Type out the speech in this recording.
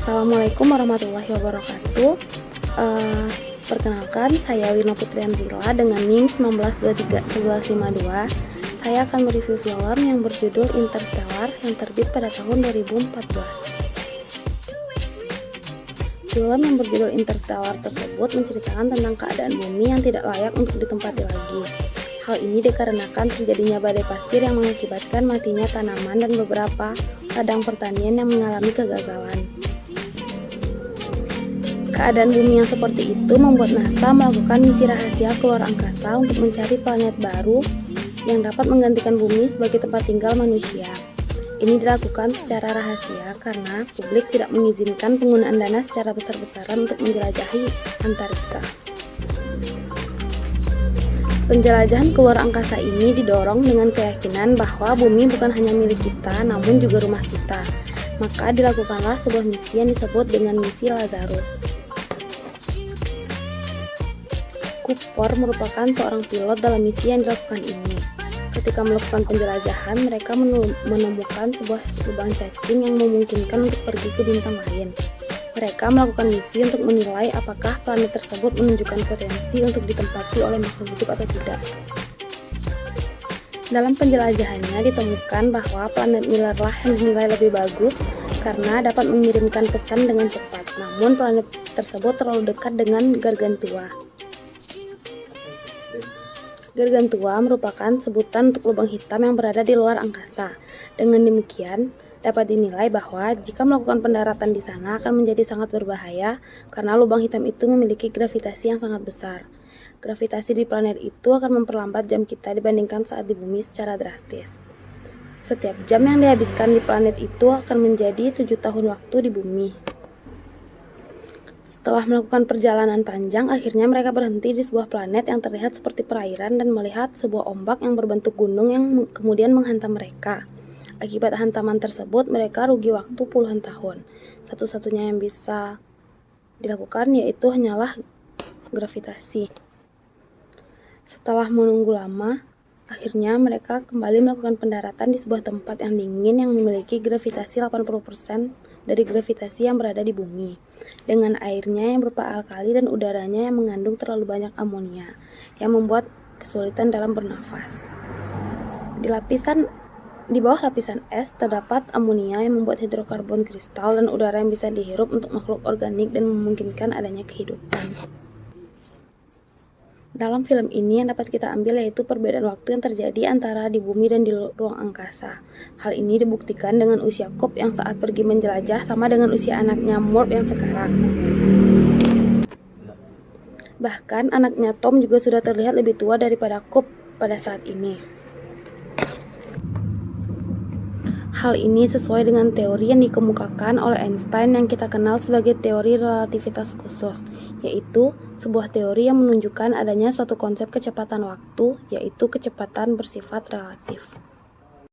Assalamualaikum warahmatullahi wabarakatuh. Perkenalkan, saya Wirna Putri Andrila dengan NIM 19231152. Saya akan mereview film yang berjudul Interstellar yang terbit pada tahun 2014. Film yang berjudul Interstellar tersebut menceritakan tentang keadaan bumi yang tidak layak untuk ditempati lagi. Hal ini dikarenakan terjadinya badai pasir yang mengakibatkan matinya tanaman dan beberapa ladang pertanian yang mengalami kegagalan. Keadaan bumi yang seperti itu membuat NASA melakukan misi rahasia keluar angkasa untuk mencari planet baru yang dapat menggantikan bumi sebagai tempat tinggal manusia. Ini dilakukan secara rahasia karena publik tidak mengizinkan penggunaan dana secara besar-besaran untuk menjelajahi antariksa. Penjelajahan keluar angkasa ini didorong dengan keyakinan bahwa bumi bukan hanya milik kita, namun juga rumah kita. Maka dilakukanlah sebuah misi yang disebut dengan misi Lazarus. Cooper merupakan seorang pilot dalam misi yang dilakukan ini. Ketika melakukan penjelajahan, mereka menemukan sebuah lubang cacing yang memungkinkan untuk pergi ke bintang lain. Mereka melakukan misi untuk menilai apakah planet tersebut menunjukkan potensi untuk ditempati oleh makhluk hidup atau tidak. Dalam penjelajahannya ditemukan bahwa planet Miller lah yang dinilai lebih bagus karena dapat mengirimkan pesan dengan cepat. Namun planet tersebut terlalu dekat dengan Gargantua. Gargantua merupakan sebutan untuk lubang hitam yang berada di luar angkasa. Dengan demikian, dapat dinilai bahwa jika melakukan pendaratan di sana akan menjadi sangat berbahaya karena lubang hitam itu memiliki gravitasi yang sangat besar. Gravitasi di planet itu akan memperlambat jam kita dibandingkan saat di bumi secara drastis. Setiap jam yang dihabiskan di planet itu akan menjadi 7 tahun waktu di bumi. Setelah melakukan perjalanan panjang, akhirnya mereka berhenti di sebuah planet yang terlihat seperti perairan dan melihat sebuah ombak yang berbentuk gunung yang kemudian menghantam mereka. Akibat hantaman tersebut, mereka rugi waktu puluhan tahun. Satu-satunya yang bisa dilakukan yaitu hanyalah gravitasi. Setelah menunggu lama, akhirnya mereka kembali melakukan pendaratan di sebuah tempat yang dingin yang memiliki gravitasi 80% dari gravitasi yang berada di bumi. Dengan airnya yang berupa alkali dan udaranya yang mengandung terlalu banyak amonia, yang membuat kesulitan dalam bernafas. Di bawah lapisan es terdapat amonia yang membuat hidrokarbon kristal dan udara yang bisa dihirup untuk makhluk organik dan memungkinkan adanya kehidupan. Dalam film ini yang dapat kita ambil yaitu perbedaan waktu yang terjadi antara di bumi dan di ruang angkasa. Hal ini dibuktikan dengan usia Cobb yang saat pergi menjelajah sama dengan usia anaknya Morp yang sekarang. Bahkan anaknya Tom juga sudah terlihat lebih tua daripada Cobb pada saat ini. Hal ini sesuai dengan teori yang dikemukakan oleh Einstein yang kita kenal sebagai teori relativitas khusus, yaitu sebuah teori yang menunjukkan adanya suatu konsep kecepatan waktu, yaitu kecepatan bersifat relatif.